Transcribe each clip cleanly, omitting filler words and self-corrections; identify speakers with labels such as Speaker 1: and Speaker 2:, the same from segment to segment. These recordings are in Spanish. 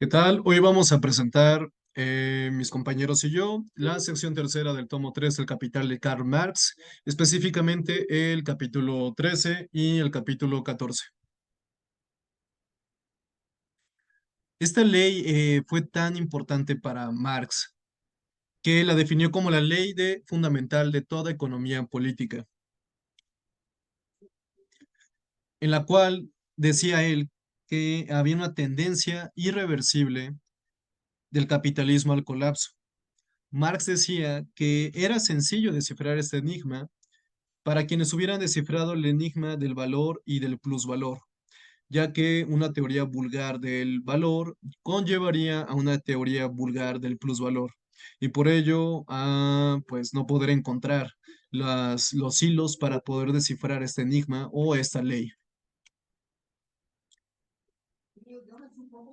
Speaker 1: ¿Qué tal? Hoy vamos a presentar, mis compañeros y yo, la sección tercera del tomo 3 del Capital de Karl Marx, específicamente el capítulo 13 y el capítulo 14. Esta ley fue tan importante para Marx que la definió como la ley fundamental de toda economía política, en la cual decía él que había una tendencia irreversible del capitalismo al colapso. Marx decía que era sencillo descifrar este enigma para quienes hubieran descifrado el enigma del valor y del plusvalor, ya que una teoría vulgar del valor conllevaría a una teoría vulgar del plusvalor, y por ello pues no poder encontrar los hilos para poder descifrar este enigma o esta ley.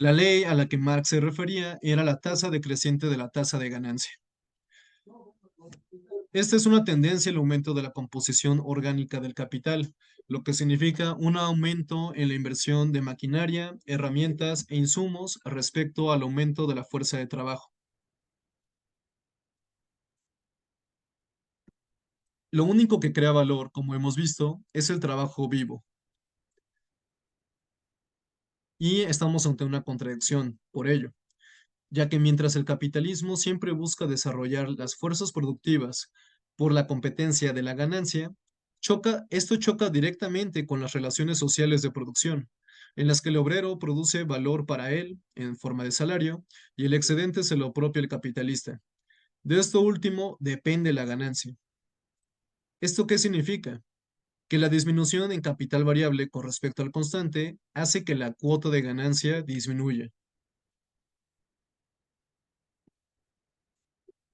Speaker 1: La ley a la que Marx se refería era la tasa decreciente de la tasa de ganancia. Esta es una tendencia al aumento de la composición orgánica del capital, lo que significa un aumento en la inversión de maquinaria, herramientas e insumos respecto al aumento de la fuerza de trabajo. Lo único que crea valor, como hemos visto, es el trabajo vivo. Y estamos ante una contradicción por ello, ya que mientras el capitalismo siempre busca desarrollar las fuerzas productivas por la competencia de la ganancia, esto choca directamente con las relaciones sociales de producción, en las que el obrero produce valor para él en forma de salario y el excedente se lo apropia el capitalista. De esto último depende la ganancia. ¿Esto qué significa? Que la disminución en capital variable con respecto al constante hace que la cuota de ganancia disminuya.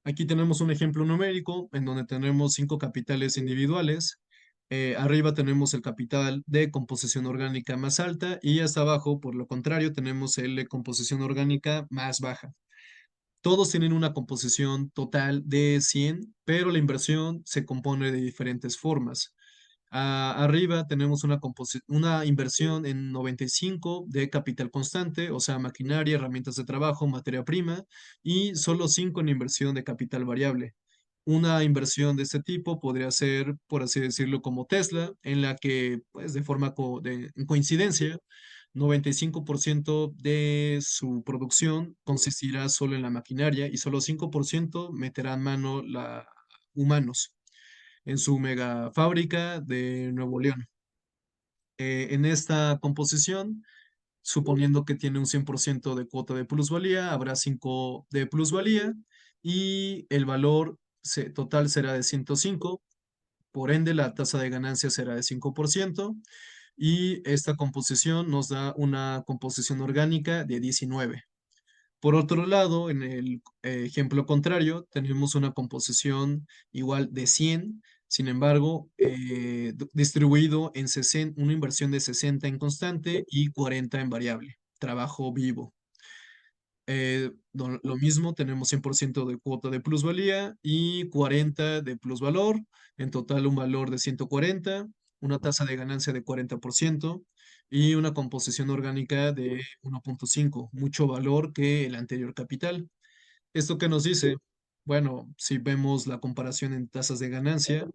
Speaker 1: Aquí tenemos un ejemplo numérico en donde tenemos 5 capitales individuales. Arriba tenemos el capital de composición orgánica más alta y hasta abajo, por lo contrario, tenemos el de composición orgánica más baja. Todos tienen una composición total de 100, pero la inversión se compone de diferentes formas. Arriba tenemos una inversión en 95 de capital constante, o sea, maquinaria, herramientas de trabajo, materia prima, y solo 5 en inversión de capital variable. Una inversión de este tipo podría ser, por así decirlo, como Tesla, en la que, pues, de forma en coincidencia, 95% de su producción consistirá solo en la maquinaria y solo 5% meterán mano humanos en su mega fábrica de Nuevo León. En esta composición, suponiendo que tiene un 100% de cuota de plusvalía, habrá 5 de plusvalía y el valor total será de 105. Por ende, la tasa de ganancia será de 5% y esta composición nos da una composición orgánica de 19. Por otro lado, en el ejemplo contrario, tenemos una composición igual de 100, sin embargo, distribuido en 60, una inversión de 60 en constante y 40 en variable, trabajo vivo. Lo mismo, tenemos 100% de cuota de plusvalía y 40 de plusvalor, en total un valor de 140, una tasa de ganancia de 40% y una composición orgánica de 1.5, mucho valor que el anterior capital. ¿Esto qué nos dice? Bueno, si vemos la comparación en tasas de ganancia,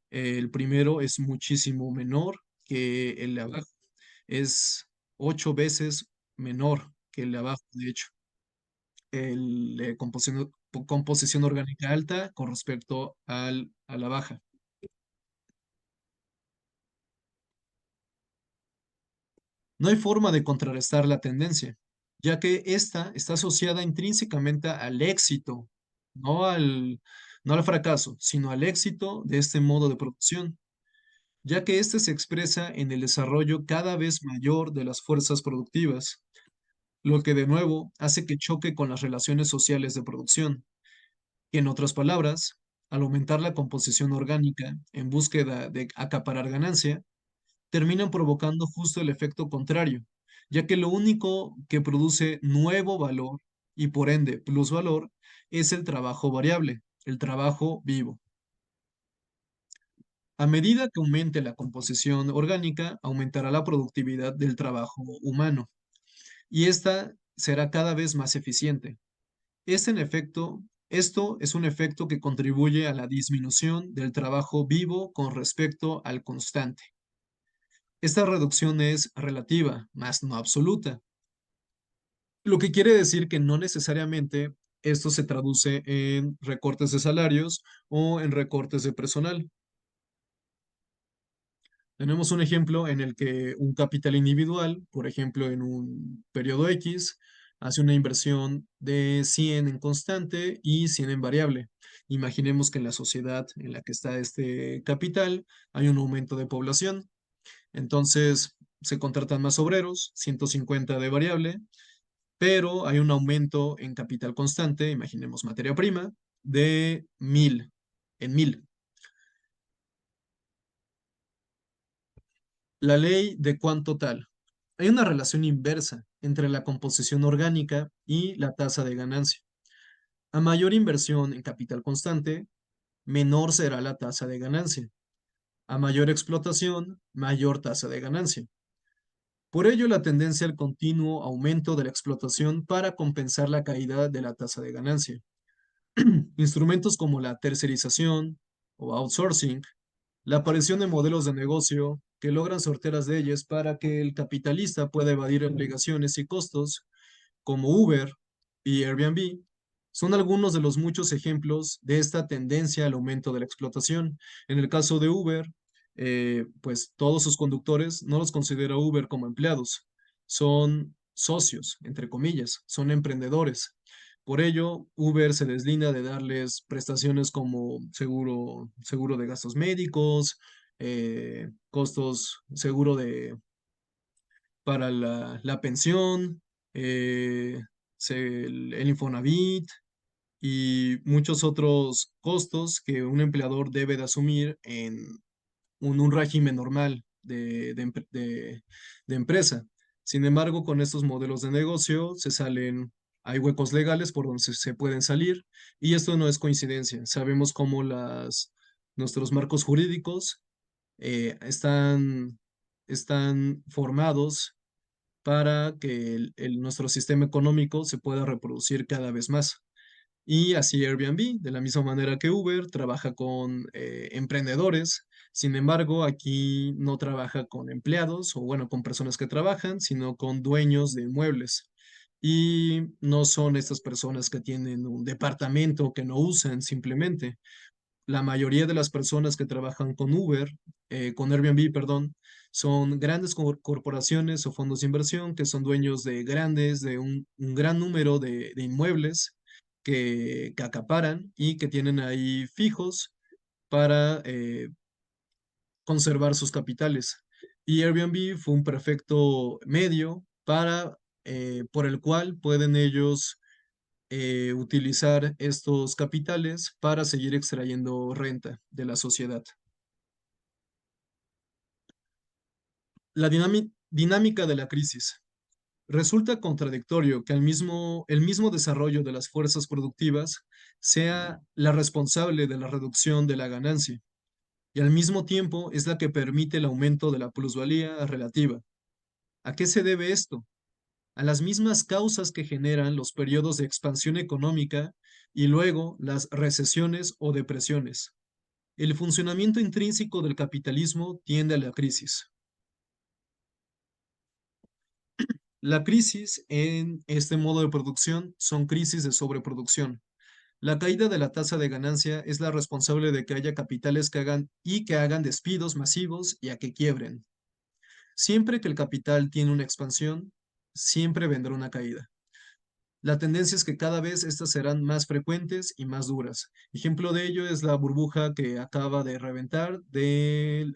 Speaker 1: el primero es muchísimo menor que el de abajo, es 8 veces menor que el de abajo, de hecho composición orgánica alta con respecto a la baja. No hay forma de contrarrestar la tendencia, ya que esta está asociada intrínsecamente al éxito, no al, no al fracaso, sino al éxito de este modo de producción, ya que este se expresa en el desarrollo cada vez mayor de las fuerzas productivas, lo que de nuevo hace que choque con las relaciones sociales de producción. Y en otras palabras, al aumentar la composición orgánica en búsqueda de acaparar ganancia, terminan provocando justo el efecto contrario, ya que lo único que produce nuevo valor y por ende plusvalor es el trabajo variable, el trabajo vivo. A medida que aumente la composición orgánica, aumentará la productividad del trabajo humano. Y esta será cada vez más eficiente. Esto es un efecto que contribuye a la disminución del trabajo vivo con respecto al constante. Esta reducción es relativa, más no absoluta, lo que quiere decir que no necesariamente esto se traduce en recortes de salarios o en recortes de personal. Tenemos un ejemplo en el que un capital individual, por ejemplo, en un periodo X, hace una inversión de 100 en constante y 100 en variable. Imaginemos que en la sociedad en la que está este capital hay un aumento de población. Entonces se contratan más obreros, 150 de variable, pero hay un aumento en capital constante, imaginemos materia prima, de 1000 en 1000. La ley de cuánto tal. Hay una relación inversa entre la composición orgánica y la tasa de ganancia. A mayor inversión en capital constante, menor será la tasa de ganancia. A mayor explotación, mayor tasa de ganancia. Por ello, la tendencia al continuo aumento de la explotación para compensar la caída de la tasa de ganancia. Instrumentos como la tercerización o outsourcing, la aparición de modelos de negocio que logran sortear las leyes para que el capitalista pueda evadir obligaciones y costos, como Uber y Airbnb, son algunos de los muchos ejemplos de esta tendencia al aumento de la explotación. En el caso de Uber, pues todos sus conductores no los considera Uber como empleados, son socios, entre comillas, son emprendedores. Por ello, Uber se deslinda de darles prestaciones como seguro de gastos médicos, costos, para la pensión, eh, el Infonavit y muchos otros costos que un empleador debe de asumir en un régimen normal de empresa. Sin embargo, con estos modelos de negocio hay huecos legales por donde se pueden salir y esto no es coincidencia. Sabemos cómo nuestros marcos jurídicos están formados para que nuestro sistema económico se pueda reproducir cada vez más. Y así Airbnb, de la misma manera que Uber, trabaja con emprendedores. Sin embargo, aquí no trabaja con empleados o bueno, con personas que trabajan, sino con dueños de inmuebles. Y no son estas personas que tienen un departamento que no usan simplemente. La mayoría de las personas que trabajan con Airbnb, perdón, son grandes corporaciones o fondos de inversión que son dueños de un gran número de inmuebles que acaparan y que tienen ahí fijos para conservar sus capitales. Y Airbnb fue un perfecto medio por el cual pueden ellos utilizar estos capitales para seguir extrayendo renta de la sociedad. La dinámica de la crisis. Resulta contradictorio que el mismo desarrollo de las fuerzas productivas sea la responsable de la reducción de la ganancia y al mismo tiempo es la que permite el aumento de la plusvalía relativa. ¿A qué se debe esto? A las mismas causas que generan los periodos de expansión económica y luego las recesiones o depresiones. El funcionamiento intrínseco del capitalismo tiende a la crisis. La crisis en este modo de producción son crisis de sobreproducción. La caída de la tasa de ganancia es la responsable de que haya capitales que hagan despidos masivos y a que quiebren. Siempre que el capital tiene una expansión, siempre vendrá una caída. La tendencia es que cada vez estas serán más frecuentes y más duras. Ejemplo de ello es la burbuja que acaba de reventar del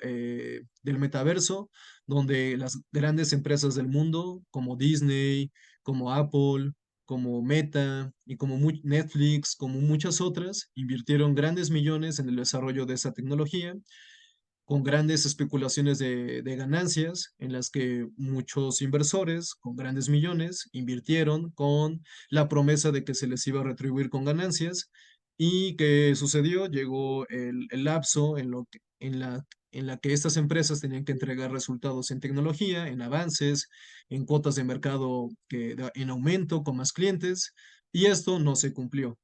Speaker 1: metaverso, donde las grandes empresas del mundo, como Disney, como Apple, como Meta y como Netflix, como muchas otras, invirtieron grandes millones en el desarrollo de esa tecnología con grandes especulaciones de ganancias en las que muchos inversores con grandes millones invirtieron con la promesa de que se les iba a retribuir con ganancias. ¿Y qué sucedió? Llegó el lapso en la que estas empresas tenían que entregar resultados en tecnología, en avances, en cuotas de mercado en aumento con más clientes, y esto no se cumplió.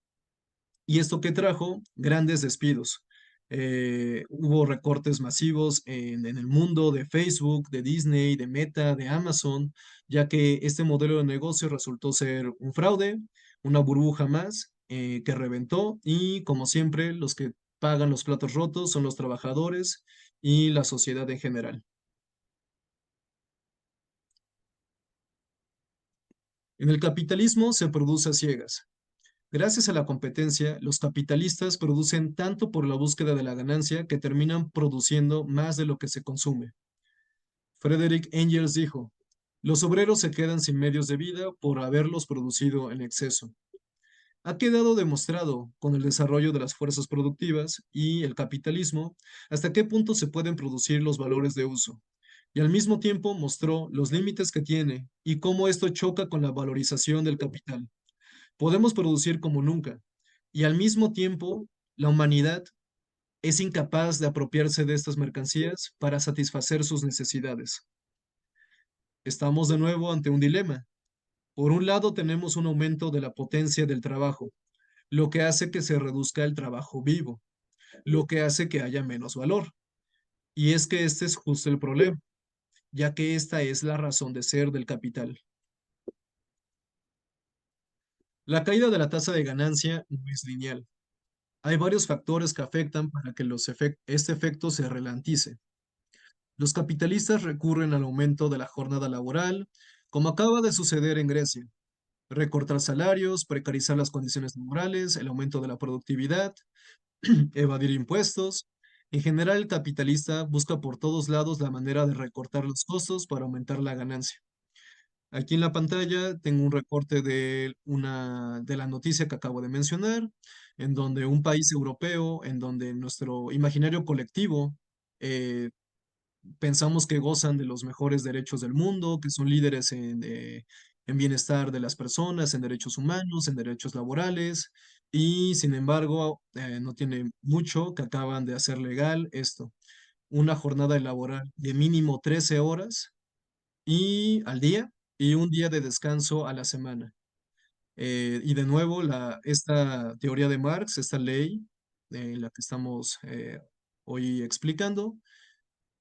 Speaker 1: ¿Y esto qué trajo? Grandes despidos. Hubo recortes masivos en el mundo de Facebook, de Disney, de Meta, de Amazon, ya que este modelo de negocio resultó ser un fraude, una burbuja más que reventó y como siempre los que pagan los platos rotos son los trabajadores y la sociedad en general. En el capitalismo se produce a ciegas. Gracias a la competencia, los capitalistas producen tanto por la búsqueda de la ganancia que terminan produciendo más de lo que se consume. Frederick Engels dijo, los obreros se quedan sin medios de vida por haberlos producido en exceso. Ha quedado demostrado con el desarrollo de las fuerzas productivas y el capitalismo hasta qué punto se pueden producir los valores de uso, y al mismo tiempo mostró los límites que tiene y cómo esto choca con la valorización del capital. Podemos producir como nunca, y al mismo tiempo la humanidad es incapaz de apropiarse de estas mercancías para satisfacer sus necesidades. Estamos de nuevo ante un dilema. Por un lado tenemos un aumento de la potencia del trabajo, lo que hace que se reduzca el trabajo vivo, lo que hace que haya menos valor. Y es que este es justo el problema, ya que esta es la razón de ser del capital. La caída de la tasa de ganancia no es lineal. Hay varios factores que afectan para que este efecto se ralentice. Los capitalistas recurren al aumento de la jornada laboral, como acaba de suceder en Grecia. Recortar salarios, precarizar las condiciones laborales, el aumento de la productividad, evadir impuestos. En general, el capitalista busca por todos lados la manera de recortar los costos para aumentar la ganancia. Aquí en la pantalla tengo un recorte de la noticia que acabo de mencionar, en donde un país europeo, en donde nuestro imaginario colectivo eh, pensamos que gozan de los mejores derechos del mundo, que son líderes en bienestar de las personas, en derechos humanos, en derechos laborales, y sin embargo, no tiene mucho que acaban de hacer legal esto, una jornada laboral de mínimo 13 horas y al día y un día de descanso a la semana. Y de nuevo, esta teoría de Marx, esta ley la que estamos hoy explicando,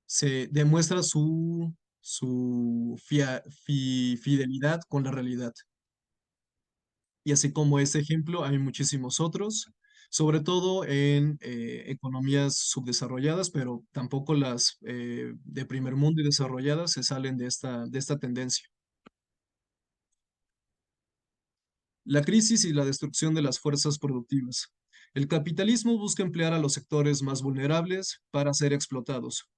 Speaker 1: se demuestra su fidelidad con la realidad. Y así como ese ejemplo, hay muchísimos otros, sobre todo en economías subdesarrolladas, pero tampoco las de primer mundo y desarrolladas se salen de esta tendencia. La crisis y la destrucción de las fuerzas productivas. El capitalismo busca emplear a los sectores más vulnerables para ser explotados.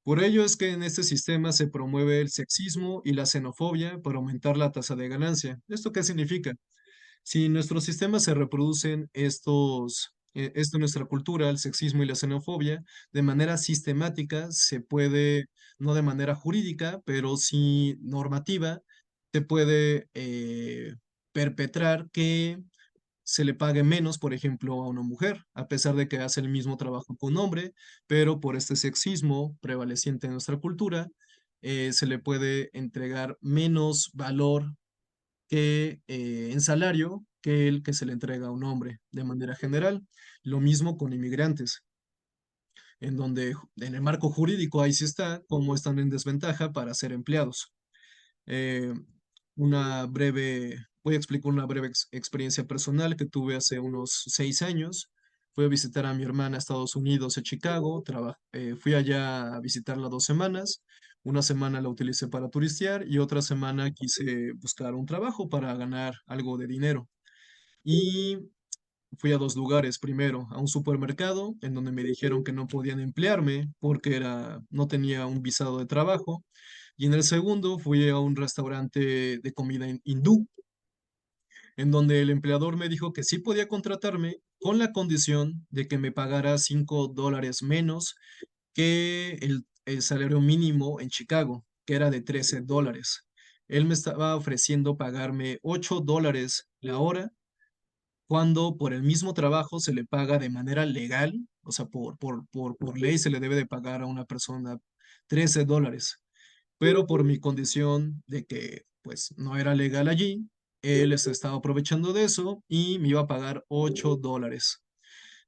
Speaker 1: Por ello es que en este sistema se promueve el sexismo y la xenofobia para aumentar la tasa de ganancia. ¿Esto qué significa? Si en nuestro sistema se reproducen esto en nuestra cultura, el sexismo y la xenofobia, de manera sistemática se puede, no de manera jurídica, pero sí normativa, se puede perpetrar que se le pague menos, por ejemplo, a una mujer, a pesar de que hace el mismo trabajo que un hombre, pero por este sexismo prevaleciente en nuestra cultura, se le puede entregar menos valor en salario que el que se le entrega a un hombre de manera general. Lo mismo con inmigrantes, en donde en el marco jurídico ahí sí está, cómo están en desventaja para ser empleados. Eh, voy a explicar una breve experiencia personal que tuve hace unos 6 años. Fui a visitar a mi hermana a Estados Unidos, a Chicago. Fui allá a visitarla 2 semanas. Una semana la utilicé para turistear y otra semana quise buscar un trabajo para ganar algo de dinero. Y fui a dos lugares. Primero, a un supermercado en donde me dijeron que no podían emplearme porque no tenía un visado de trabajo. Y en el segundo fui a un restaurante de comida hindú, en donde el empleador me dijo que sí podía contratarme con la condición de que me pagara $5 menos que el salario mínimo en Chicago, que era de $13. Él me estaba ofreciendo pagarme $8 la hora, cuando por el mismo trabajo se le paga de manera legal, o sea, por ley se le debe de pagar a una persona $13, pero por mi condición de que pues no era legal allí, él se estaba aprovechando de eso y me iba a pagar $8.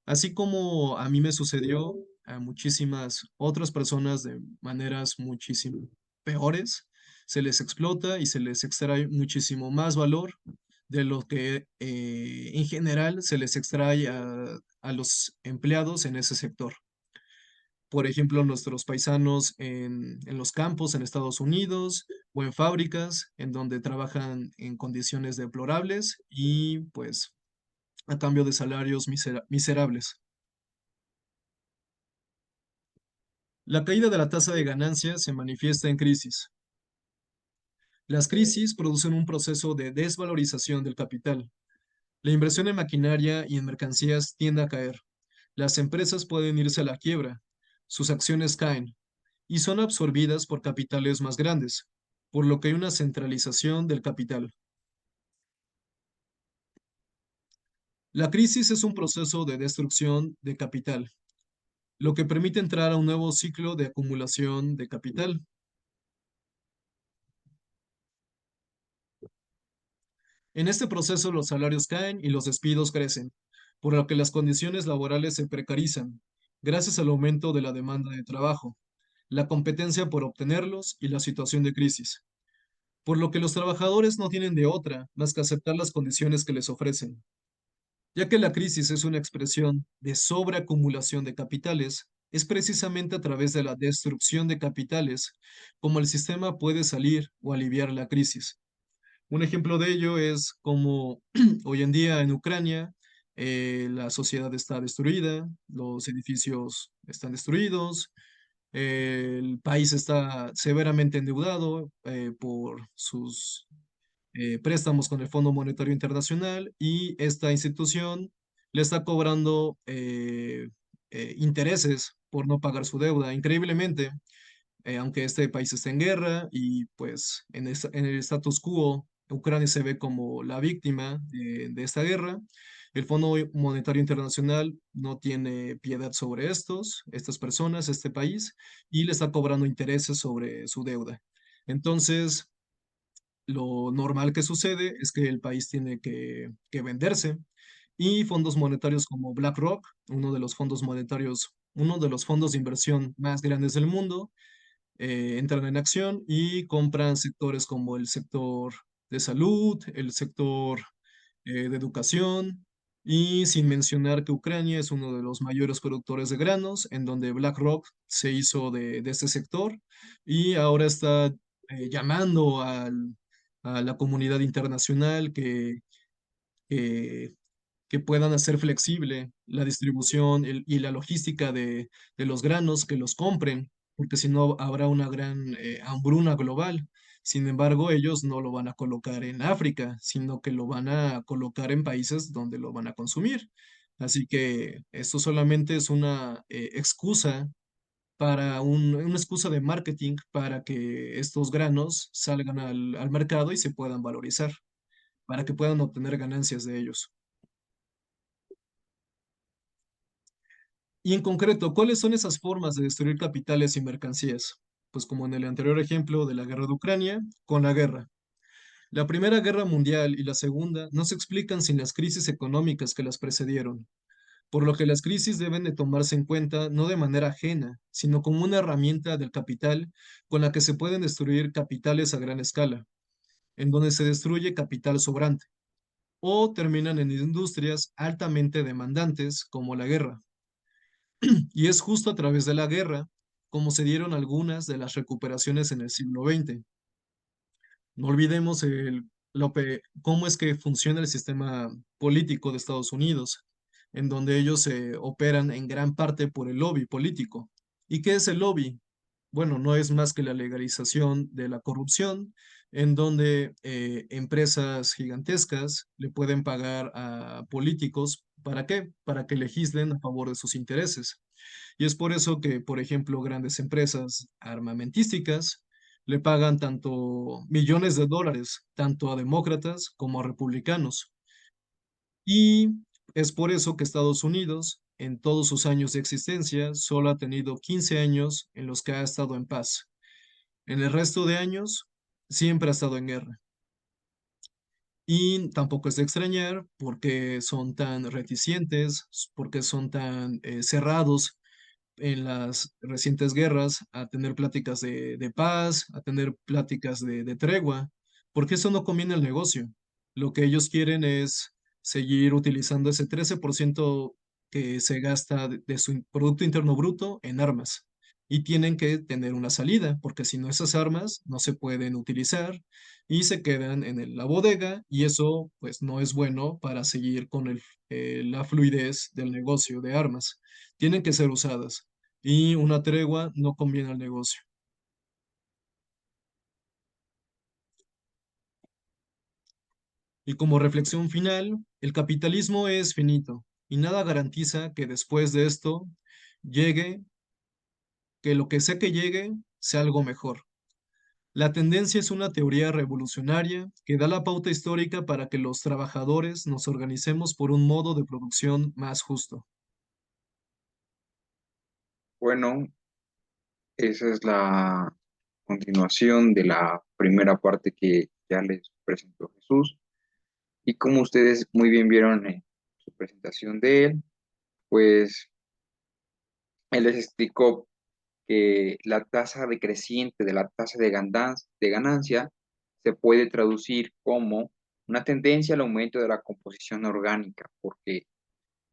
Speaker 1: Así como a mí me sucedió, a muchísimas otras personas de maneras muchísimo peores, se les explota y se les extrae muchísimo más valor de lo que en general se les extrae a los empleados en ese sector. Por ejemplo, nuestros paisanos en los campos en Estados Unidos o en fábricas en donde trabajan en condiciones deplorables y pues a cambio de salarios miserables. La caída de la tasa de ganancia se manifiesta en crisis. Las crisis producen un proceso de desvalorización del capital. La inversión en maquinaria y en mercancías tiende a caer. Las empresas pueden irse a la quiebra. Sus acciones caen y son absorbidas por capitales más grandes, por lo que hay una centralización del capital. La crisis es un proceso de destrucción de capital, lo que permite entrar a un nuevo ciclo de acumulación de capital. En este proceso los salarios caen y los despidos crecen, por lo que las condiciones laborales se precarizan, gracias al aumento de la demanda de trabajo, la competencia por obtenerlos y la situación de crisis, por lo que los trabajadores no tienen de otra más que aceptar las condiciones que les ofrecen. Ya que la crisis es una expresión de sobreacumulación de capitales, es precisamente a través de la destrucción de capitales como el sistema puede salir o aliviar la crisis. Un ejemplo de ello es como hoy en día en Ucrania la sociedad está destruida, los edificios están destruidos, el país está severamente endeudado por sus préstamos con el Fondo Monetario Internacional y esta institución le está cobrando intereses por no pagar su deuda. Increíblemente, aunque este país está en guerra y pues en el status quo, Ucrania se ve como la víctima de esta guerra. El Fondo Monetario Internacional no tiene piedad sobre estas personas, este país, y le está cobrando intereses sobre su deuda. Entonces, lo normal que sucede es que el país tiene que venderse y fondos monetarios como BlackRock, uno de los fondos de inversión más grandes del mundo, entran en acción y compran sectores como el sector de salud, el sector de educación, y sin mencionar que Ucrania es uno de los mayores productores de granos, en donde BlackRock se hizo de este sector y ahora está llamando a la comunidad internacional que que puedan hacer flexible la distribución y la logística de los granos, que los compren, porque si no habrá una gran hambruna global. Sin embargo, ellos no lo van a colocar en África, sino que lo van a colocar en países donde lo van a consumir. Así que esto solamente es una excusa una excusa de marketing para que estos granos salgan al mercado y se puedan valorizar, para que puedan obtener ganancias de ellos. Y en concreto, ¿cuáles son esas formas de destruir capitales y mercancías? Pues como en el anterior ejemplo de la guerra de Ucrania, con la guerra. La Primera Guerra Mundial y la Segunda no se explican sin las crisis económicas que las precedieron, por lo que las crisis deben de tomarse en cuenta no de manera ajena, sino como una herramienta del capital con la que se pueden destruir capitales a gran escala, en donde se destruye capital sobrante, o terminan en industrias altamente demandantes como la guerra. Y es justo a través de la guerra como se dieron algunas de las recuperaciones en el siglo XX. No olvidemos cómo es que funciona el sistema político de Estados Unidos, en donde ellos se operan en gran parte por el lobby político. ¿Y qué es el lobby? Bueno, no es más que la legalización de la corrupción, en donde empresas gigantescas le pueden pagar a políticos. ¿Para qué? Para que legislen a favor de sus intereses. Y es por eso que, por ejemplo, grandes empresas armamentísticas le pagan tanto millones de dólares, tanto a demócratas como a republicanos. Y es por eso que Estados Unidos en todos sus años de existencia, solo ha tenido 15 años en los que ha estado en paz. En el resto de años, siempre ha estado en guerra. Y tampoco es de extrañar porque son tan reticentes, porque son tan cerrados en las recientes guerras a tener pláticas de paz, a tener pláticas de tregua, porque eso no conviene al negocio. Lo que ellos quieren es seguir utilizando ese 13% que se gasta de su Producto Interno Bruto en armas. Y tienen que tener una salida, porque si no esas armas no se pueden utilizar y se quedan en la bodega y eso pues no es bueno para seguir con la fluidez del negocio de armas. Tienen que ser usadas y una tregua no conviene al negocio. Y como reflexión final, el capitalismo es finito y nada garantiza que después de esto llegue, que lo que sea que llegue sea algo mejor. La tendencia es una teoría revolucionaria que da la pauta histórica para que los trabajadores nos organicemos por un modo de producción más justo.
Speaker 2: Bueno, esa es la continuación de la primera parte que ya les presentó Jesús. Y como ustedes muy bien vieron en su presentación de él, pues él les explicó que la tasa decreciente de la tasa de ganancia se puede traducir como una tendencia al aumento de la composición orgánica, porque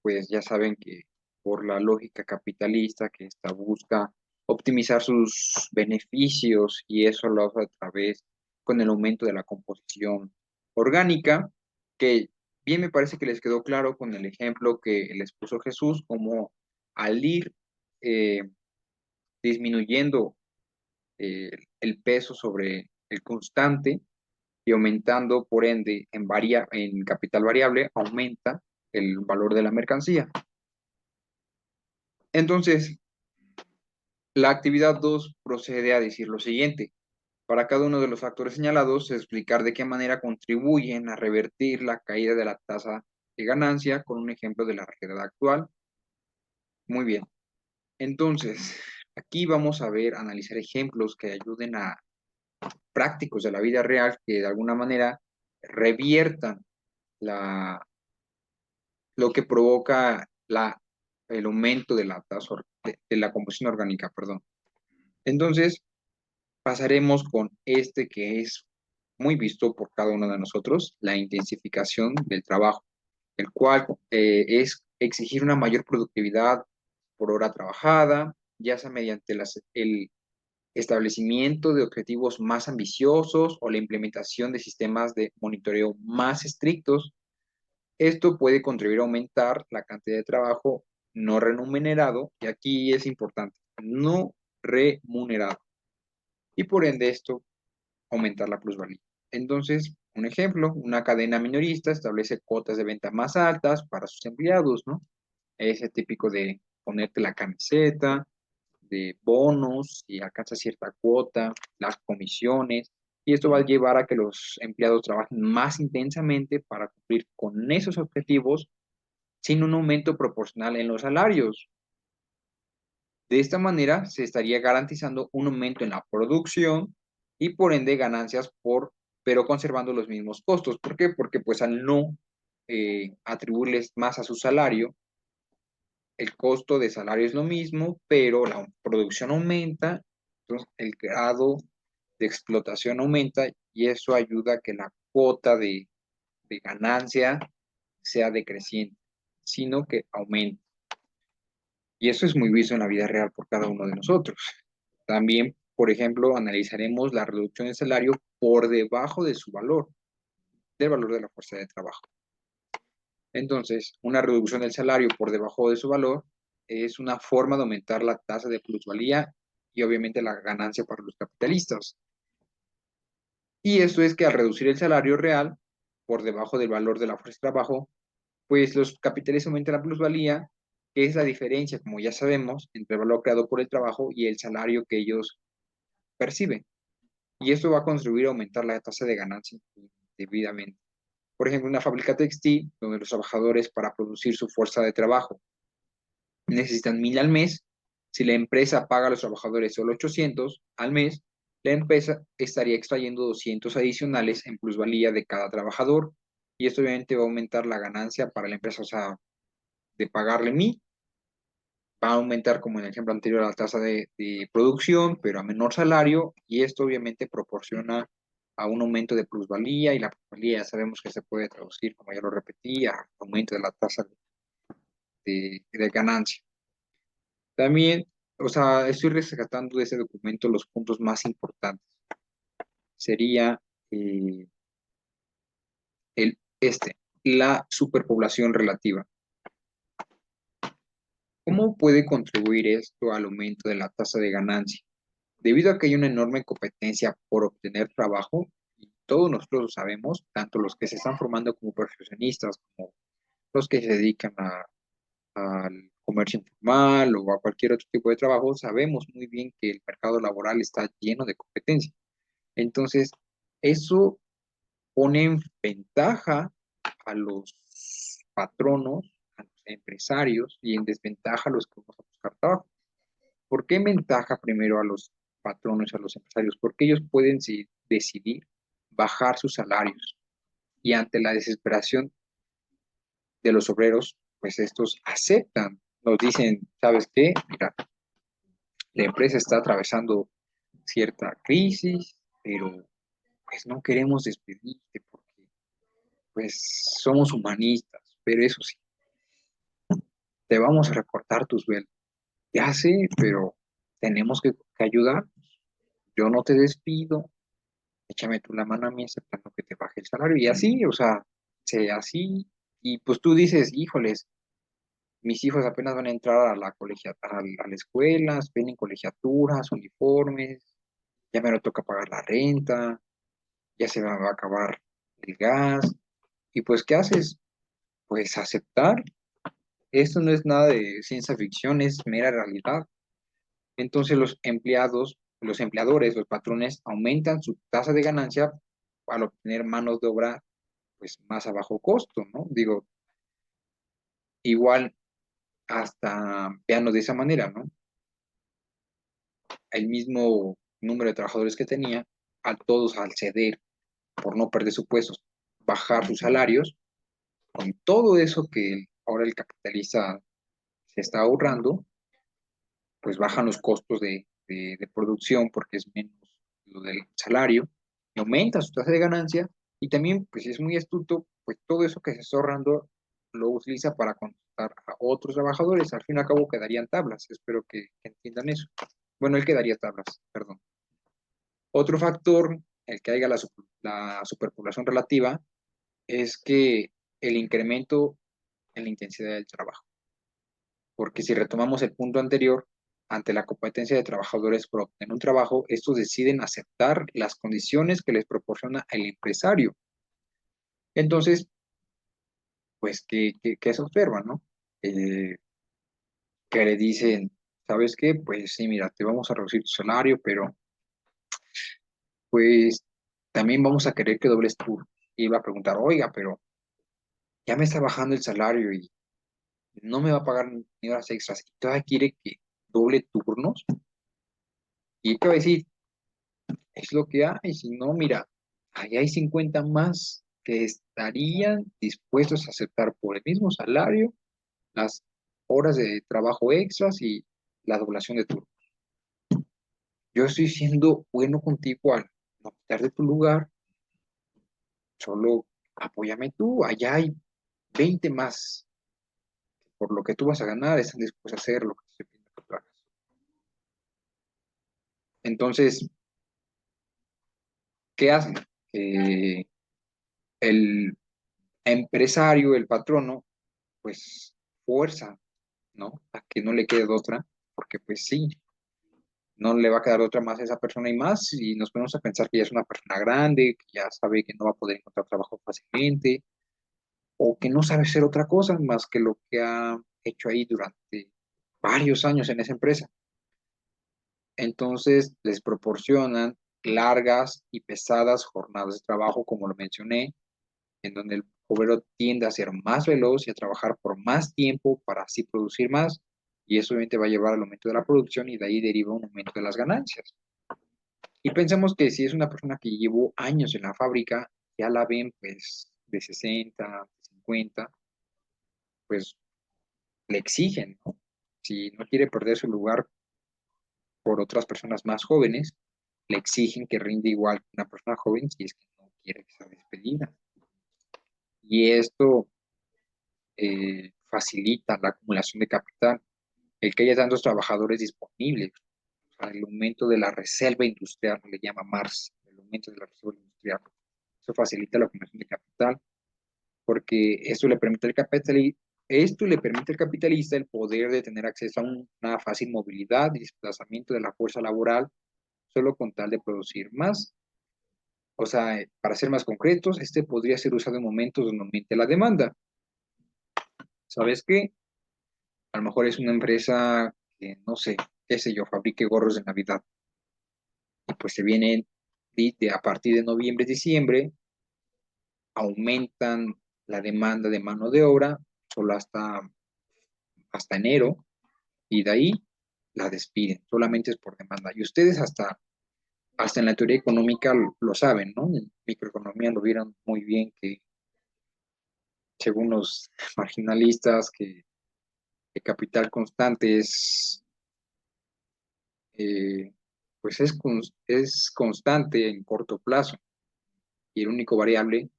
Speaker 2: pues ya saben que por la lógica capitalista que esta busca optimizar sus beneficios y eso lo hace a través con el aumento de la composición orgánica, que bien me parece que les quedó claro con el ejemplo que les puso Jesús, como al ir eh, disminuyendo el peso sobre el constante y aumentando, por ende, en capital variable, aumenta el valor de la mercancía. Entonces, la actividad 2 procede a decir lo siguiente. Para cada uno de los factores señalados, explicar de qué manera contribuyen a revertir la caída de la tasa de ganancia con un ejemplo de la realidad actual. Muy bien. Entonces, aquí vamos a ver, analizar ejemplos que ayuden a prácticos de la vida real que de alguna manera reviertan la, lo que provoca el aumento de la tasa de la composición orgánica, perdón. Entonces, pasaremos con este que es muy visto por cada uno de nosotros, la intensificación del trabajo, el cual es exigir una mayor productividad por hora trabajada, ya sea mediante el establecimiento de objetivos más ambiciosos o la implementación de sistemas de monitoreo más estrictos. Esto puede contribuir a aumentar la cantidad de trabajo no remunerado, y aquí es importante, no remunerado, y por ende esto aumentar la plusvalía. Entonces, un ejemplo, una cadena minorista establece cuotas de venta más altas para sus empleados, ¿no? Ese típico de ponerte la camiseta, de bonos, si alcanza cierta cuota, las comisiones, y esto va a llevar a que los empleados trabajen más intensamente para cumplir con esos objetivos sin un aumento proporcional en los salarios. De esta manera se estaría garantizando un aumento en la producción y por ende ganancias pero conservando los mismos costos. ¿Por qué? Porque pues al no atribuirles más a su salario, el costo de salario es lo mismo, pero la producción aumenta, entonces el grado de explotación aumenta y eso ayuda a que la cuota de ganancia sea decreciente, sino que aumente. Y eso es muy visto en la vida real por cada uno de nosotros. También, por ejemplo, analizaremos la reducción del salario por debajo de su valor, del valor de la fuerza de trabajo. Entonces, una reducción del salario por debajo de su valor es una forma de aumentar la tasa de plusvalía y obviamente la ganancia para los capitalistas. Y eso es que al reducir el salario real por debajo del valor de la fuerza de trabajo, pues los capitalistas aumentan la plusvalía, que es la diferencia, como ya sabemos, entre el valor creado por el trabajo y el salario que ellos perciben. Y esto va a contribuir a aumentar la tasa de ganancia debidamente. Por ejemplo, una fábrica textil, donde los trabajadores para producir su fuerza de trabajo necesitan 1,000 al mes. Si la empresa paga a los trabajadores solo 800 al mes, la empresa estaría extrayendo 200 adicionales en plusvalía de cada trabajador. Y esto obviamente va a aumentar la ganancia para la empresa, o sea, de pagarle 1,000, va a aumentar, como en el ejemplo anterior, la tasa de producción, pero a menor salario, y esto obviamente proporciona a un aumento de plusvalía, y la plusvalía ya sabemos que se puede traducir, como ya lo repetí, a aumento de la tasa de ganancia. También, o sea, estoy rescatando de ese documento los puntos más importantes. Sería eh, la superpoblación relativa. ¿Cómo puede contribuir esto al aumento de la tasa de ganancia? Debido a que hay una enorme competencia por obtener trabajo, y todos nosotros lo sabemos, tanto los que se están formando como profesionistas, como los que se dedican al comercio informal o a cualquier otro tipo de trabajo, sabemos muy bien que el mercado laboral está lleno de competencia. Entonces, eso pone en ventaja a los patronos, a los empresarios y en desventaja a los que vamos a buscar trabajo. ¿Por qué en ventaja primero a los patronos y a los empresarios? Porque ellos pueden decidir bajar sus salarios y ante la desesperación de los obreros, pues estos aceptan, nos dicen, ¿sabes qué? Mira, la empresa está atravesando cierta crisis, pero pues no queremos despedirte porque pues somos humanistas, pero eso sí, te vamos a recortar tus sueldo. Ya sé, pero tenemos que ayudar. Yo no te despido, échame tú la mano a mí aceptando que te baje el salario. Y así, o sea, así. Y pues tú dices, híjoles, mis hijos apenas van a entrar a la escuela, vienen colegiaturas, uniformes, ya me lo toca pagar la renta, ya se va a acabar el gas. Y pues, ¿qué haces? Pues aceptar. Esto no es nada de ciencia ficción, es mera realidad. Entonces los empleadores, los patrones aumentan su tasa de ganancia al obtener manos de obra pues más a bajo costo, ¿no? Digo, igual hasta veanlo de esa manera, ¿no? El mismo número de trabajadores que tenía, a todos al ceder por no perder sus puestos, bajar sus salarios, con todo eso que ahora el capitalista se está ahorrando, pues bajan los costos de producción porque es menos lo del salario, y aumenta su tasa de ganancia, y también, pues si es muy astuto, pues todo eso que se está ahorrando lo utiliza para contratar a otros trabajadores. Al fin y al cabo quedarían tablas, espero que entiendan eso. Bueno, él quedaría tablas, perdón. Otro factor, el que haya la superpoblación relativa, es que el incremento en la intensidad del trabajo. Porque si retomamos el punto anterior, ante la competencia de trabajadores por obtener un trabajo, estos deciden aceptar las condiciones que les proporciona el empresario. Entonces, pues, ¿qué se observa, no? Eh, que le dicen, ¿sabes qué? Pues sí, mira, te vamos a reducir tu salario, pero pues también vamos a querer que dobles turno. Y va a preguntar, oiga, pero ya me está bajando el salario y no me va a pagar ni horas extras. Y todavía quiere que doble turnos. Y te va a decir, es lo que hay. Si no, mira, allá hay 50 más que estarían dispuestos a aceptar por el mismo salario las horas de trabajo extras y la doblación de turno. Yo estoy siendo bueno contigo al no quitar de tu lugar, solo apóyame tú. Allá hay 20 más. Por lo que tú vas a ganar, están dispuestos a hacer lo que te estoy pidiendo que tú hagas. Entonces, ¿qué hacen? Eh, el empresario, el patrono, pues fuerza, ¿no? A que no le quede de otra, porque pues sí, no le va a quedar otra más a esa persona y más, y nos ponemos a pensar que ya es una persona grande, que ya sabe que no va a poder encontrar trabajo fácilmente, o que no sabe hacer otra cosa más que lo que ha hecho ahí durante varios años en esa empresa. Entonces les proporcionan largas y pesadas jornadas de trabajo, como lo mencioné, en donde el obrero tiende a ser más veloz y a trabajar por más tiempo para así producir más, Y eso obviamente va a llevar al aumento de la producción y de ahí deriva un aumento de las ganancias. Y pensemos que si es una persona que llevó años en la fábrica, ya la ven pues de 60, 50, pues le exigen, ¿no? Si no quiere perder su lugar por otras personas más jóvenes, le exigen que rinde igual que una persona joven si es que no quiere que sea despedida. Y esto facilita la acumulación de capital, el que haya tantos trabajadores disponibles, o sea, el aumento de la reserva industrial, le llama Marx, el aumento de la reserva industrial. Eso facilita la acumulación de capital, porque esto le permite al capitalista el poder de tener acceso a una fácil movilidad y desplazamiento de la fuerza laboral solo con tal de producir más. O sea, para ser más concretos, este podría ser usado en momentos donde aumente la demanda. ¿Sabes qué? A lo mejor es una empresa que, no sé, qué sé yo, fabrique gorros de Navidad. Y pues se vienen a partir de noviembre, diciembre, aumentan la demanda de mano de obra solo hasta enero y de ahí la despiden. Solamente es por demanda. Y ustedes hasta en la teoría económica lo saben, ¿no? En microeconomía lo vieron muy bien que según los marginalistas, que el capital constante eh, pues es constante en corto plazo y el único variable,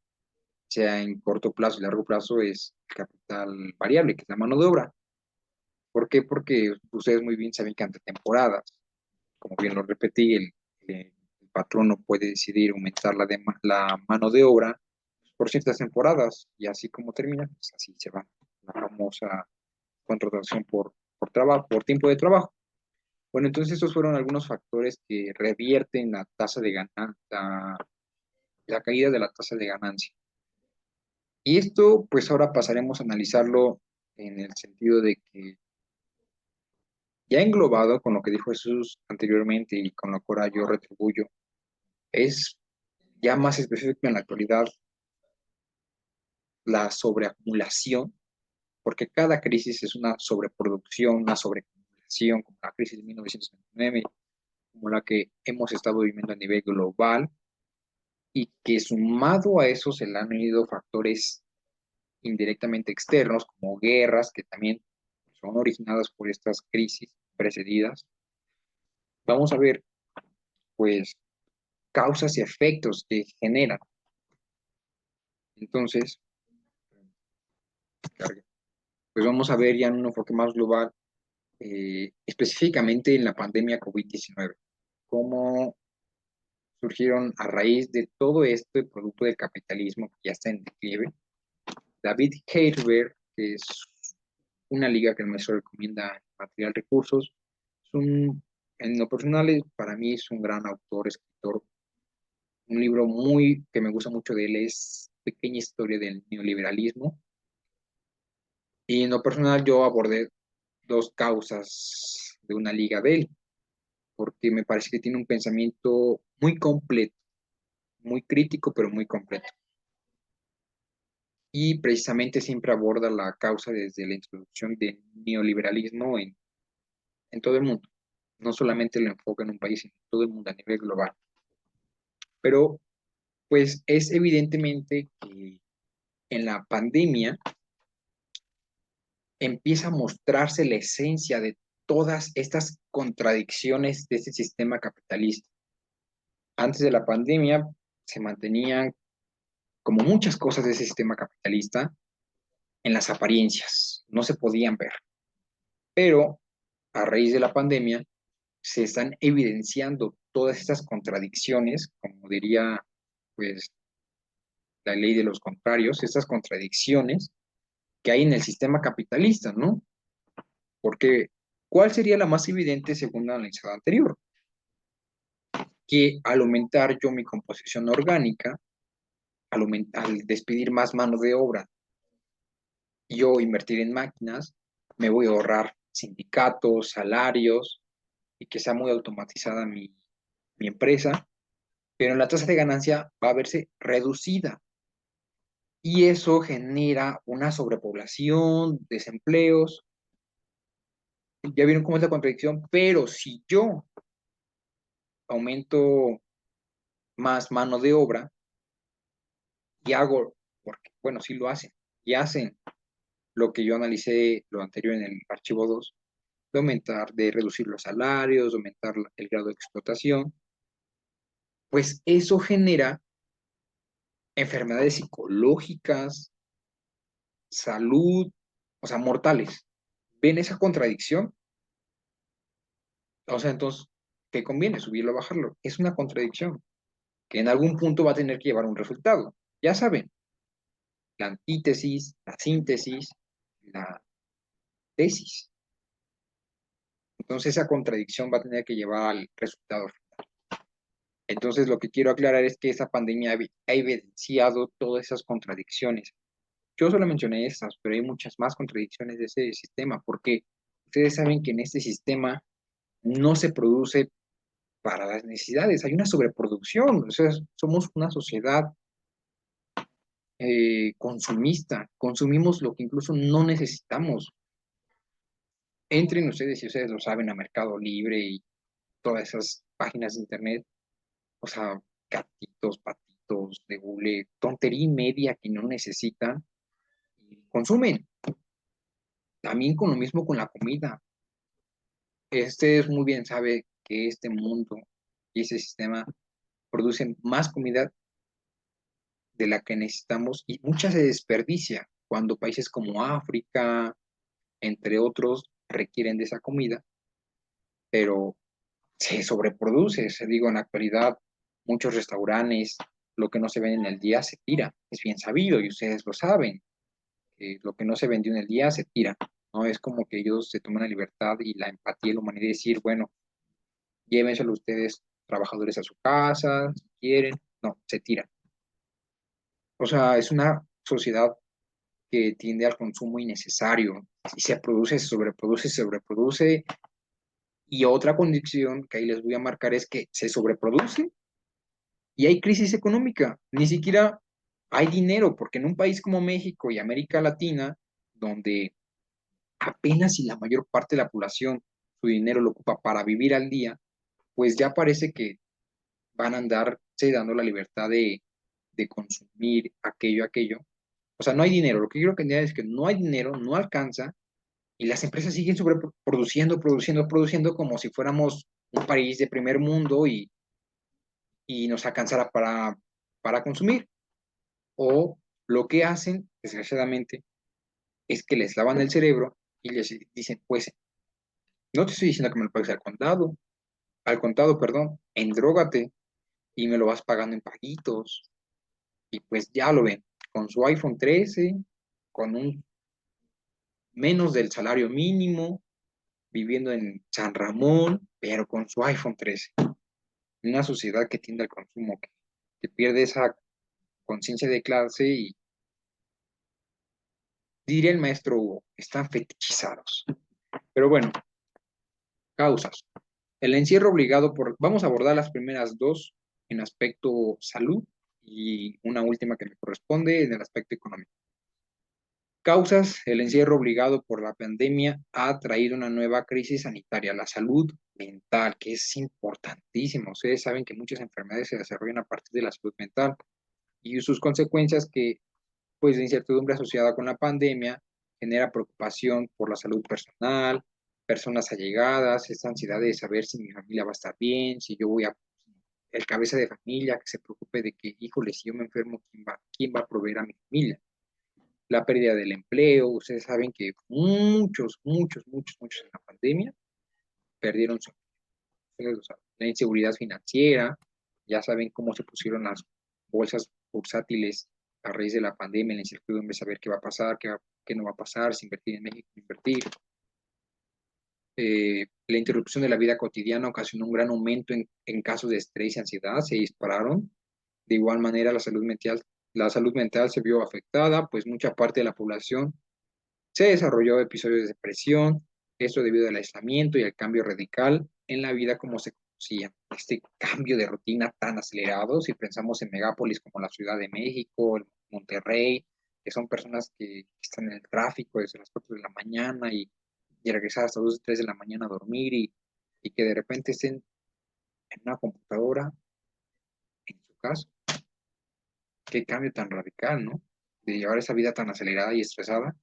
Speaker 2: sea en corto plazo y largo plazo, es el capital variable, que es la mano de obra. ¿Por qué? Porque ustedes muy bien saben que ante temporadas, como bien lo repetí, el patrón no puede decidir aumentar la mano de obra por ciertas temporadas y así como termina, pues así se va la famosa contratación por trabajo, por tiempo de trabajo. Bueno, entonces estos fueron algunos factores que revierten la tasa de ganancia, la caída de la tasa de ganancia. Y esto, pues ahora pasaremos a analizarlo en el sentido de que ya englobado con lo que dijo Jesús anteriormente y con lo que ahora yo retribuyo, es ya más específico en la actualidad la sobreacumulación, porque cada crisis es una sobreproducción, una sobreacumulación, como la crisis de 1929, como la que hemos estado viviendo a nivel global, y que sumado a eso se le han unido factores indirectamente externos, como guerras, que también son originadas por estas crisis precedidas. Vamos a ver, pues, causas y efectos que generan. Entonces, pues vamos a ver ya en un enfoque más global, específicamente en la pandemia COVID-19, cómo surgieron a raíz de todo esto el producto del capitalismo que ya está en declive. David Heidelberg, que es una liga que el maestro recomienda material recursos, es en lo personal para mí es un gran autor, escritor. Un libro muy que me gusta mucho de él es Pequeña historia del neoliberalismo. Y en lo personal yo abordé dos causas de una liga de él, porque me parece que tiene un pensamiento muy completo, muy crítico, pero muy completo. Y precisamente siempre aborda la causa desde la introducción del neoliberalismo en todo el mundo. No solamente lo enfoca en un país, sino en todo el mundo a nivel global. Pero pues es evidentemente que en la pandemia empieza a mostrarse la esencia de todas estas contradicciones de este sistema capitalista. Antes de la pandemia se mantenían, como muchas cosas de ese sistema capitalista, en las apariencias, no se podían ver. Pero a raíz de la pandemia se están evidenciando todas estas contradicciones, como diría pues la ley de los contrarios, estas contradicciones que hay en el sistema capitalista, ¿no? Porque, ¿cuál sería la más evidente según la analizada anterior? Que al aumentar yo mi composición orgánica, al despedir más mano de obra, yo invertir en máquinas, me voy a ahorrar sindicatos, salarios y que sea muy automatizada mi empresa, pero la tasa de ganancia va a verse reducida y eso genera una sobrepoblación, desempleos Ya vieron cómo es la contradicción, pero si yo aumento más mano de obra y hago, porque bueno, sí lo hacen, y hacen lo que yo analicé lo anterior en el archivo 2 de aumentar, de reducir los salarios, de aumentar el grado de explotación, pues eso genera enfermedades psicológicas, salud, o sea, mortales. ¿Ven esa contradicción? O sea, entonces, ¿qué conviene? ¿Subirlo o bajarlo? Es una contradicción que en algún punto va a tener que llevar un resultado. Ya saben, la antítesis, la síntesis, la tesis. Entonces, esa contradicción va a tener que llevar al resultado. Entonces, lo que quiero aclarar es que esa pandemia ha evidenciado todas esas contradicciones. Yo solo mencioné estas, pero hay muchas más contradicciones de ese sistema, porque ustedes saben que en este sistema no se produce para las necesidades, hay una sobreproducción, o sea, somos una sociedad consumista, consumimos lo que incluso no necesitamos. Entren ustedes, si ustedes lo saben, a Mercado Libre y todas esas páginas de internet, o sea, gatitos, patitos de hule, tontería y media que no necesitan, y consumen. También con lo mismo con la comida. Ustedes muy bien sabe que este mundo y ese sistema producen más comida de la que necesitamos y mucha se desperdicia cuando países como África, entre otros, requieren de esa comida, pero se sobreproduce. Se digo, en la actualidad, muchos restaurantes, lo que no se vende en el día se tira. Es bien sabido y ustedes lo saben, que lo que no se vendió en el día se tira. No es como que ellos se toman la libertad y la empatía y la humanidad y decir, bueno, llévenselo ustedes, trabajadores, a su casa, si quieren. No, se tira. O sea, es una sociedad que tiende al consumo innecesario. Y se produce, se sobreproduce, se sobreproduce. Y otra condición que ahí les voy a marcar es que se sobreproduce y hay crisis económica. Ni siquiera hay dinero, porque en un país como México y América Latina, donde apenas si la mayor parte de la población su dinero lo ocupa para vivir al día, pues ya parece que van a andarse dando la libertad de consumir aquello, aquello. O sea, no hay dinero. Lo que quiero que entiendan es que no hay dinero, no alcanza, y las empresas siguen sobreproduciendo, produciendo, produciendo como si fuéramos un país de primer mundo y nos alcanzara para consumir. O lo que hacen, desgraciadamente, es que les lavan el cerebro y les dicen, pues, no te estoy diciendo que me lo pagues al contado, perdón, endrógate y me lo vas pagando en paguitos. Y pues ya lo ven, con su iPhone 13, con un menos del salario mínimo, viviendo en San Ramón, pero con su iPhone 13. Una sociedad que tiende al consumo, que pierde esa conciencia de clase y diría el maestro Hugo, están fetichizados. Pero bueno, causas. El encierro obligado por, vamos a abordar las primeras dos en aspecto salud y una última que me corresponde en el aspecto económico. Causas, el encierro obligado por la pandemia ha traído una nueva crisis sanitaria, la salud mental, que es importantísimo. Ustedes saben que muchas enfermedades se desarrollan a partir de la salud mental y sus consecuencias que, pues, la incertidumbre asociada con la pandemia genera preocupación por la salud personal, personas allegadas, esta ansiedad de saber si mi familia va a estar bien, si yo voy a, el cabeza de familia que se preocupe de que, híjole, si yo me enfermo, quién va a proveer a mi familia? La pérdida del empleo. Ustedes saben que muchos en la pandemia perdieron su empleo. La inseguridad financiera, ya saben cómo se pusieron las bolsas bursátiles a raíz de la pandemia, la incertidumbre de saber qué va a pasar, qué no va a pasar, si invertir en México, invertir. La interrupción de la vida cotidiana ocasionó un gran aumento en casos de estrés y ansiedad, se dispararon. De igual manera, la salud mental se vio afectada, pues mucha parte de la población se desarrolló episodios de depresión, esto debido al aislamiento y al cambio radical en la vida como se conocía. Este cambio de rutina tan acelerado, si pensamos en megápolis como la Ciudad de México, Monterrey, que son personas que están en el tráfico desde las 4 de la mañana y y regresar hasta 2 o 3 de la mañana a dormir y que de repente estén en una computadora en su casa. Qué cambio tan radical, ¿no? De llevar esa vida tan acelerada y estresada.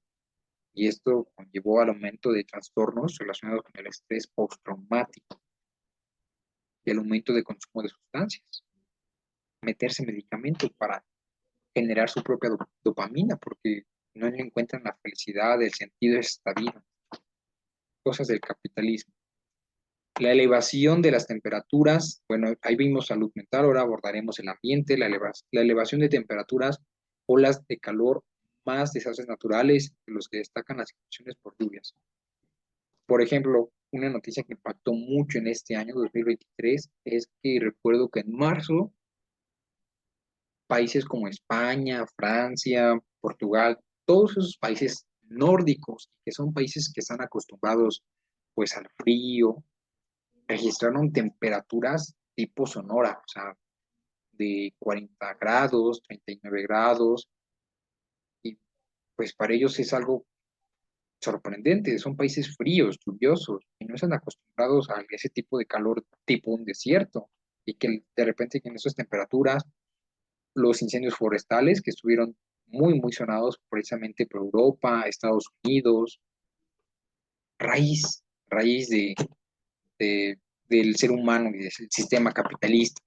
Speaker 2: Y esto conllevó al aumento de trastornos relacionados con el estrés postraumático y el aumento de consumo de sustancias. Meterse medicamentos para generar su propia dopamina, porque no le encuentran la felicidad, el sentido de esta vida. Cosas del capitalismo. La elevación de las temperaturas, bueno, ahí vimos salud mental, ahora abordaremos el ambiente, la elevación de temperaturas, olas de calor, más desastres naturales, de los que destacan las situaciones por lluvias. Por ejemplo, una noticia que impactó mucho en este año 2023 es que recuerdo que en marzo, países como España, Francia, Portugal, todos esos países nórdicos, que son países que están acostumbrados pues al frío, registraron temperaturas tipo Sonora, o sea, de 40 grados, 39 grados, y pues para ellos es algo sorprendente, son países fríos, lluviosos, y no están acostumbrados a ese tipo de calor tipo un desierto, y que de repente en esas temperaturas, los incendios forestales que estuvieron muy sonados precisamente por Europa, Estados Unidos, raíz de, del ser humano y del sistema capitalista.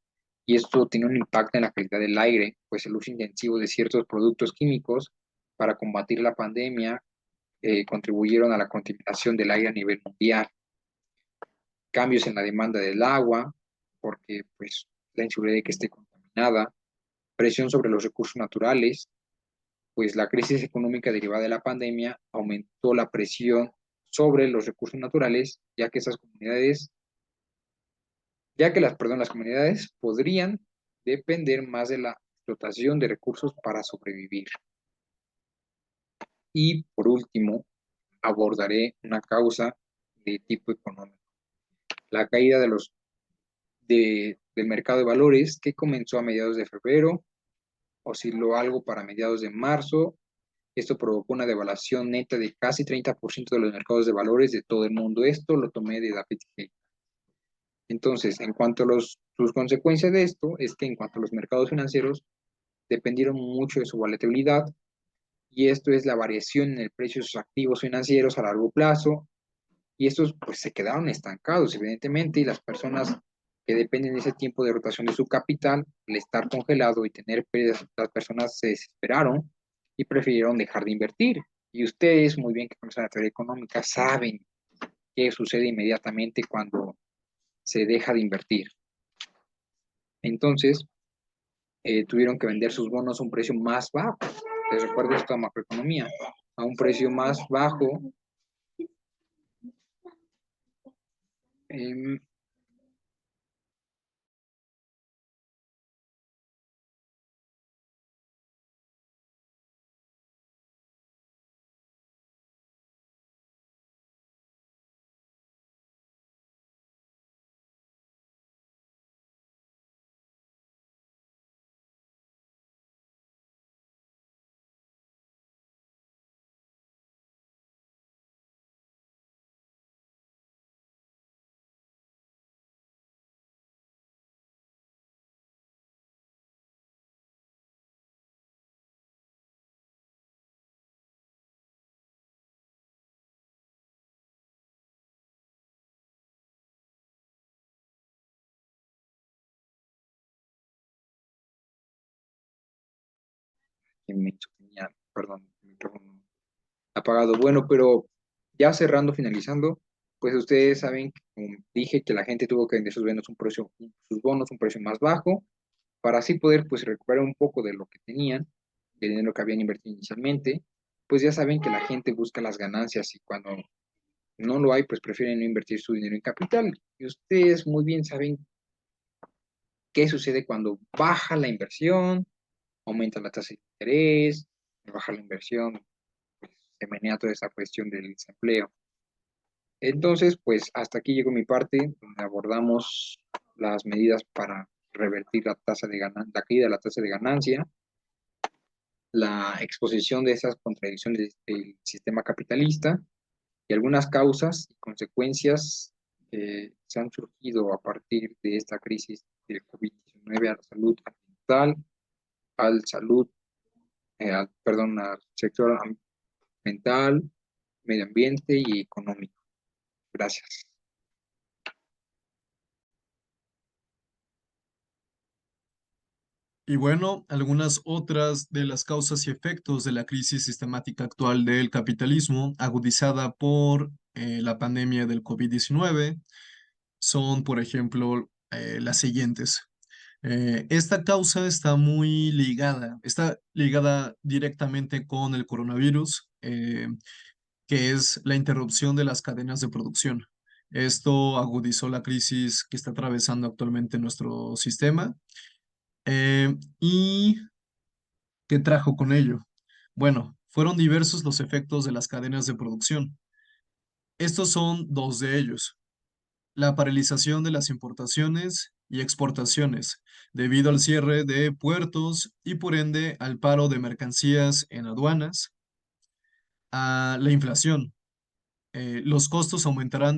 Speaker 2: Y esto tiene un impacto en la calidad del aire, pues el uso intensivo de ciertos productos químicos para combatir la pandemia contribuyeron a la contaminación del aire a nivel mundial. Cambios en la demanda del agua, porque pues la inseguridad de que esté contaminada, presión sobre los recursos naturales, pues la crisis económica derivada de la pandemia aumentó la presión sobre los recursos naturales, las comunidades podrían depender más de la explotación de recursos para sobrevivir. Y por último, abordaré una causa de tipo económico, la caída del mercado de valores que comenzó a mediados de febrero, osciló algo para mediados de marzo. Esto provocó una devaluación neta de casi 30% de los mercados de valores de todo el mundo. Esto lo tomé de David Hay. Entonces, en cuanto a sus consecuencias de esto, es que en cuanto a los mercados financieros, dependieron mucho de su volatilidad, y esto es la variación en el precio de sus activos financieros a largo plazo, y estos pues se quedaron estancados, evidentemente, y las personas que dependen de ese tiempo de rotación de su capital, al estar congelado y tener pérdidas, las personas se desesperaron y prefirieron dejar de invertir. Y ustedes, muy bien que conocen la teoría económica, saben qué sucede inmediatamente cuando se deja de invertir. Entonces, tuvieron que vender sus bonos a un precio más bajo. Les recuerdo esta macroeconomía, a un precio más bajo. Eh, perdón, el micrófono apagado. Bueno, pero ya cerrando, finalizando, pues ustedes saben, como dije, que la gente tuvo que vender sus bonos un precio más bajo, para así poder pues recuperar un poco de lo que tenían, del dinero que habían invertido inicialmente. Pues ya saben que la gente busca las ganancias, y cuando no lo hay, pues prefieren no invertir su dinero en capital. Y ustedes muy bien saben qué sucede cuando baja la inversión, aumenta la tasa de interés, baja la inversión, pues se menea toda esa cuestión del desempleo. Entonces, pues hasta aquí llegó mi parte, donde abordamos las medidas para revertir la caída de la tasa de ganancia, la exposición de esas contradicciones del sistema capitalista, y algunas causas y consecuencias que se han surgido a partir de esta crisis del COVID-19 a la salud ambiental, al salud, perdón, al sector ambiental, medio ambiente y económico. Gracias.
Speaker 1: Y bueno, algunas otras de las causas y efectos de la crisis sistemática actual del capitalismo, agudizada por la pandemia del COVID-19, son, por ejemplo, las siguientes. Esta causa está ligada directamente con el coronavirus, que es la interrupción de las cadenas de producción. Esto agudizó la crisis que está atravesando actualmente nuestro sistema. ¿Y qué trajo con ello? Bueno, fueron diversos los efectos de las cadenas de producción. Estos son dos de ellos: la paralización de las importaciones y exportaciones, debido al cierre de puertos y por ende al paro de mercancías en aduanas, a la inflación. Los costos aumentaron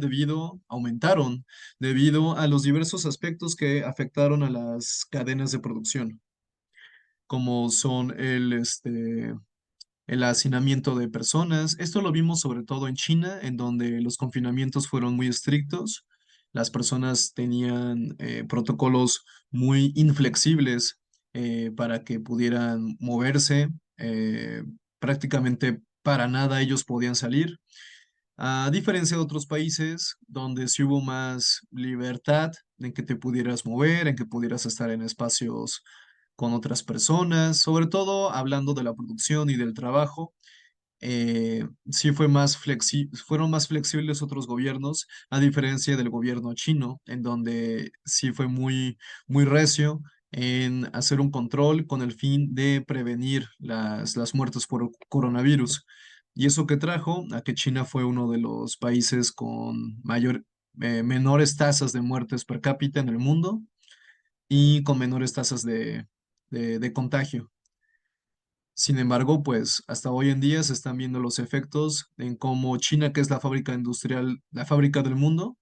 Speaker 1: debido a los diversos aspectos que afectaron a las cadenas de producción, como son el hacinamiento de personas. Esto lo vimos sobre todo en China, en donde los confinamientos fueron muy estrictos. Las personas tenían protocolos muy inflexibles para que pudieran moverse. Prácticamente para nada ellos podían salir. A diferencia de otros países donde sí hubo más libertad en que te pudieras mover, en que pudieras estar en espacios con otras personas, sobre todo hablando de la producción y del trabajo. Sí fueron más flexibles otros gobiernos, a diferencia del gobierno chino, en donde sí fue muy recio en hacer un control con el fin de prevenir las muertes por coronavirus. Y eso que trajo a que China fue uno de los países con menores tasas de muertes per cápita en el mundo y con menores tasas de contagio. Sin embargo, pues hasta hoy en día se están viendo los efectos en cómo China, que es la fábrica industrial, la fábrica del mundo,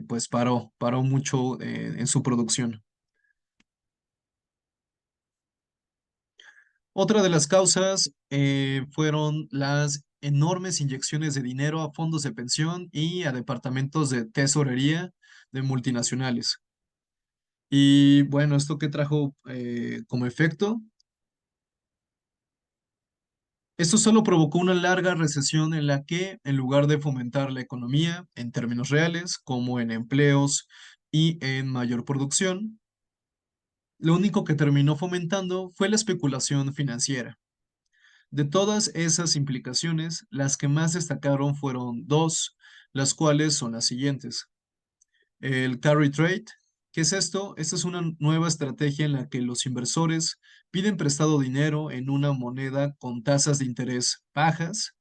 Speaker 1: pues paró mucho en su producción. Otra de las causas fueron las enormes inyecciones de dinero a fondos de pensión y a departamentos de tesorería de multinacionales. Y bueno, ¿esto qué trajo como efecto? Esto solo provocó una larga recesión en la que, en lugar de fomentar la economía en términos reales, como en empleos y en mayor producción, lo único que terminó fomentando fue la especulación financiera. De todas esas implicaciones, las que más destacaron fueron dos, las cuales son las siguientes. El carry trade. ¿Qué es esto? Esta es una nueva estrategia en la que los inversores piden prestado dinero en una moneda con tasas de interés bajas,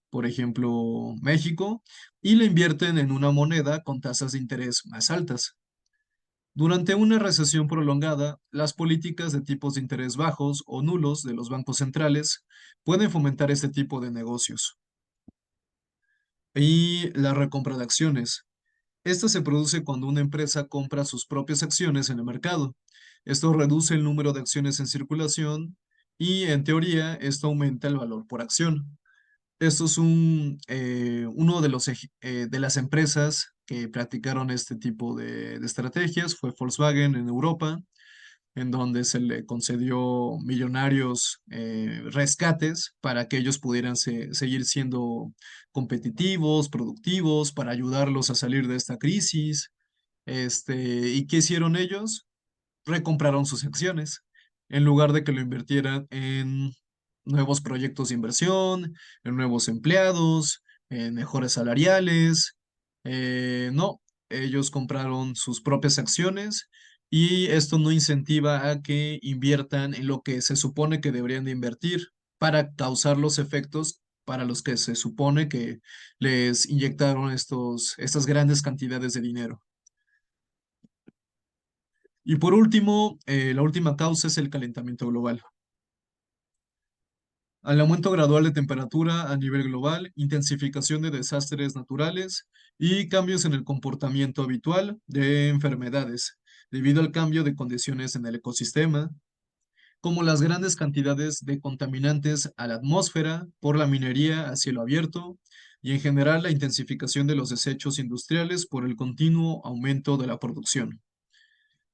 Speaker 1: por ejemplo, México, y lo invierten en una moneda con tasas de interés más altas. Durante una recesión prolongada, las políticas de tipos de interés bajos o nulos de los bancos centrales pueden fomentar este tipo de negocios. Y la recompra de acciones. Esta se produce cuando una empresa compra sus propias acciones en el mercado. Esto reduce el número de acciones en circulación y, en teoría, esto aumenta el valor por acción. Esto es uno de de las empresas que practicaron este tipo de estrategias, fue Volkswagen en Europa, en donde se le concedió millonarios rescates para que ellos pudieran seguir siendo competitivos, productivos, para ayudarlos a salir de esta crisis. ¿Y qué hicieron ellos? Recompraron sus acciones en lugar de que lo invirtieran en nuevos proyectos de inversión, en nuevos empleados, en mejores salariales. No, ellos compraron sus propias acciones y esto no incentiva a que inviertan en lo que se supone que deberían de invertir para causar los efectos para los que se supone que les inyectaron estas grandes cantidades de dinero. Y por último, la última causa es el calentamiento global. al aumento gradual de temperatura a nivel global, intensificación de desastres naturales y cambios en el comportamiento habitual de enfermedades, debido al cambio de condiciones en el ecosistema, como las grandes cantidades de contaminantes a la atmósfera por la minería a cielo abierto y en general la intensificación de los desechos industriales por el continuo aumento de la producción,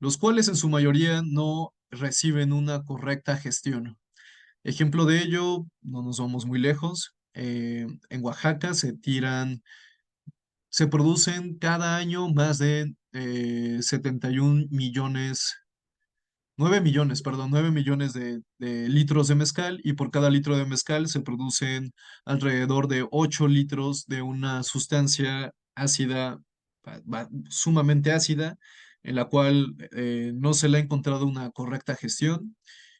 Speaker 1: los cuales en su mayoría no reciben una correcta gestión. Ejemplo de ello, no nos vamos muy lejos. En Oaxaca se producen cada año más de 71 millones, 9 millones, perdón, 9 millones de litros de mezcal y por cada litro de mezcal se producen alrededor de 8 litros de una sustancia ácida, sumamente ácida, en la cual no se le ha encontrado una correcta gestión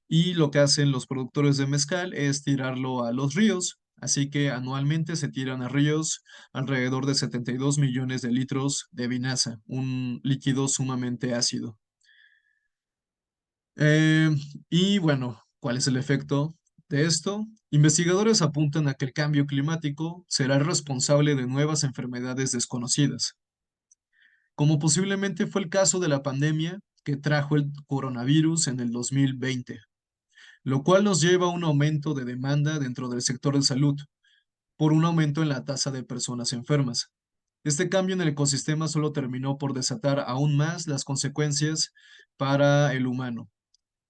Speaker 1: y lo que hacen los productores de mezcal es tirarlo a los ríos. Así que anualmente se tiran a ríos alrededor de 72 millones de litros de vinaza, un líquido sumamente ácido. Eh, y bueno, ¿cuál es el efecto de esto? Investigadores apuntan a que el cambio climático será responsable de nuevas enfermedades desconocidas, como posiblemente fue el caso de la pandemia que trajo el coronavirus en el 2020, lo cual nos lleva a un aumento de demanda dentro del sector de salud por un aumento en la tasa de personas enfermas. Este cambio en el ecosistema solo terminó por desatar aún más las consecuencias para el humano,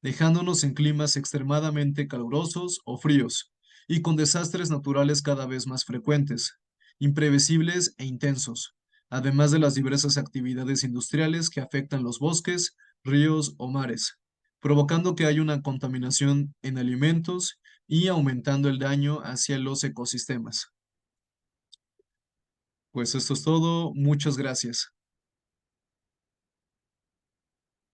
Speaker 1: dejándonos en climas extremadamente calurosos o fríos, y con desastres naturales cada vez más frecuentes, imprevisibles e intensos, además de las diversas actividades industriales que afectan los bosques, ríos o mares, provocando que haya una contaminación en alimentos y aumentando el daño hacia los ecosistemas. Pues esto es todo, muchas gracias.